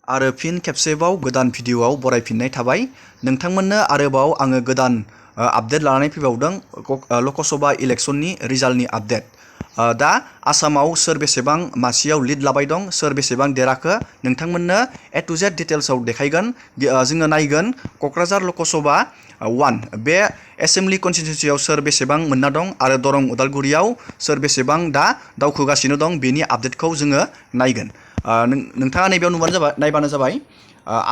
आरो फिन खेबसेबाव गोदान भिडिअआव बरायफिननाय थाबाय। नोंथांमोननो आरोबाव आङो गोदान आपडेट लानानै फैबावदों लकसभा इलेक्शननि रिजाल्टनि आपडेट। दा आसामाव सोर बेसेबां मासियाव लिड लाबाय दं, सोर बेसेबां देराखो नोंथांमोननो ए टु जेड डिटेल्सआव देखायगोन। जोङो नायगोन क'क्राझार लकसभा 1 बे एसेम्बलि कन्स्टिटिउन्सियाव सोर बेसेबां मोनना दं आरो दरं उदालगुरियाव सोर बेसेबां दा दावखोगासिनो दं बेनि आपडेटखौ जोङो नायगोन। नोंथाङा नैबेयाव नायबानो जाबाय।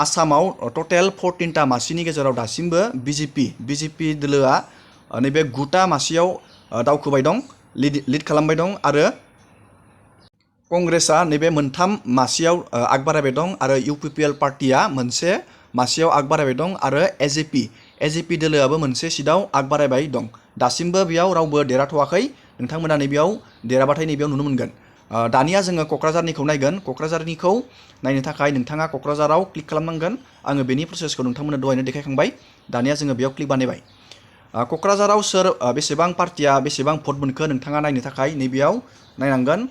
आसामाव टटेल 14टा मासिनि गेजेराव दासिमबो बिजेपि दोलोआ नैबे 9टा मासियाव दावखोबाय दं, लिड खालामबाय दं आरो कंग्रेसआ नैबे 3 मासियाव आग बारायबाय दं आरो इउपिपिएल पार्टिया मोनसे मासियाव आग बारायबाय दं आरो एजेपि दोलोआबो मोनसे सिटआव आग बारायबाय दं। दासिमबो बेयाव रावबो देरहाथ'वाखै। नोंथांमोना नैबेयाव देरहाबाथाय नैबेयाव नुनो मोनगोन। दानिया जोङो क'क्राझारनिखौ नायगोन। क'क्राझारनिखौ नायनो थाखाय नोंथाङा क'क्राझाराव क्लिक खालामनांगोन। आङो बेनि प्रसेसखौ नोंथांमोननो दहायनो देखायखांबाय। दानिया जोङो बेयाव क्लिक बानायबाय। क'क्राझाराव सोर बेसेबां पार्टिया बेसेबां भट मोनखो नोंथाङा नायनो थाखाय नैबेयाव नायनांगोन।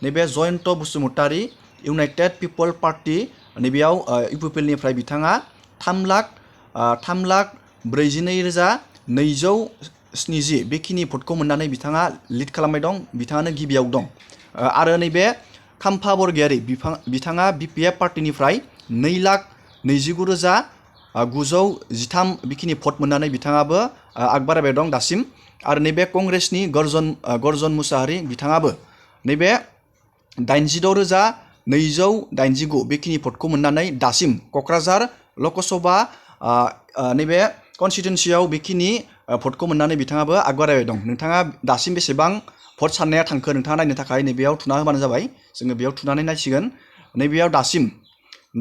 नैबे जयन्त बसुमतारी इउनाइटेड पिपल पार्टी नैबेयाव इउपिपिएलनिफ्राय बिथाङा 3,42,270 बेखिनि भटखौ मोननानै बिथाङा लिड खालामबाय दं। बिथाङानो गिबियाव दं। आरो नैबे खाम्फा बरगयारी बिथाङा बिपिएफ पार्टिनिफ्राय 2,29,913 बेखिनि भट मोननानै बिथाङाबो आग बारायबाय दं दासिम। आरो नैबे कंग्रेसनि गर्जन मुसाहारि बिथाङाबो नैबे 86,289 बेखिनि भटखौ मोननानै दासिम क'क्राझार लकसभा नैबे कन्स्टिटिउन्सियाव बेखिनि भटखौ मोननानै बिथाङाबो आग बारायबाय दं। नोंथाङा दासिम बेसेबां भट साननाया थांखो नोंथाङा नायनो थाखाय नैबेयाव थुना होबानो जाबाय। जोङो बेयाव थुनानै नायसिगोन। नैबेयाव दासिम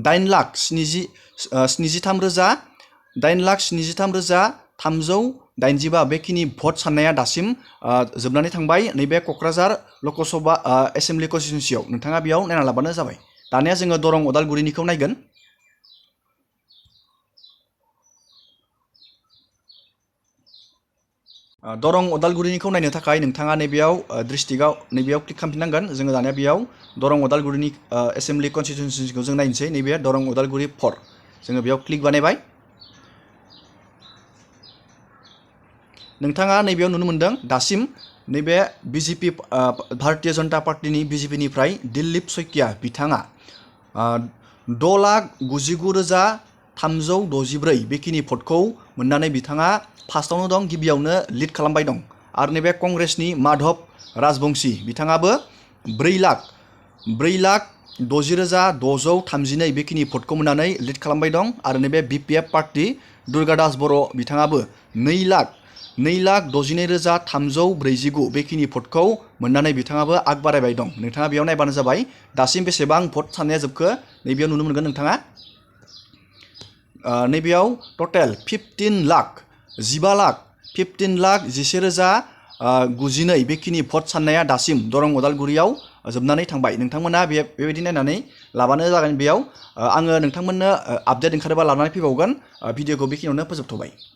8,73,385 बेखिनि भट साननाया दासिम जोबनानै थांबाय नैबे क'क्राझार लकसभा एसेम्बलि कन्स्टिटिउन्सियाव। नोंथाङा बेयाव नायना लाबानो जाबाय। दानिया जोङो दरं उदालगुरिनिखौ नायगोन। दरं उदालगुरिनिखौ नायनो थाखाय नोंथाङा नैबेयाव डिस्ट्रिक्टआव नैबेयाव क्लिक खालामफिननांगोन। जोङो दानिया बेयाव दरं उदालगुरिनि एसेम्बलि कन्स्टिटिउन्सिखौ जों नायनोसै। नैबे दरं उदालगुरि 4 जोङो बेयाव क्लिक बानायबाय। नोंथाङा नैबेयाव नुनो मोनदों दासिम नैबे बिजेपि भारतीय जनता पार्टीनि बिजेपिनिफ्राय दिलीप शइकिया बिथाङा 6,99,364 बेखिनि भटखौ मोननानै बिथाङा फार्स्टआवनो दं, गिबियावनो लिड खालामबाय दं। आरो नैबे कंग्रेसनि माधव राजबंशी बिथाङाबो 4,60,632 बेखिनि भटखौ मोननानै लिड खालामबाय दं। आरो नैबे बिपिएफ पार्टी दुर्गादास बर' बिथाङाबो 2,62,349 बेखिनि भटखौ मोननानै बिथाङाबो आग बारायबाय दं। नोंथाङा बेयाव नायबानो जाबाय। दासिम बेसेबां भट साननाया जोबखो नैबेयाव नुनो मोनगोन नोंथाङा। नैबेयाव टटेल 15,11,092 बेखिनि भट साननाया दासिम दरं उदालगुरियाव जोबनानै थांबाय। नोंथांमोना बेबायदि नायनानै लाबानो जागोन। बेयाव आङो नोंथांमोननो आपडेट ओंखारोबा लानानै फैबावगोन। भिडिअखौ बेखिनियावनो फोजोबथ'बाय।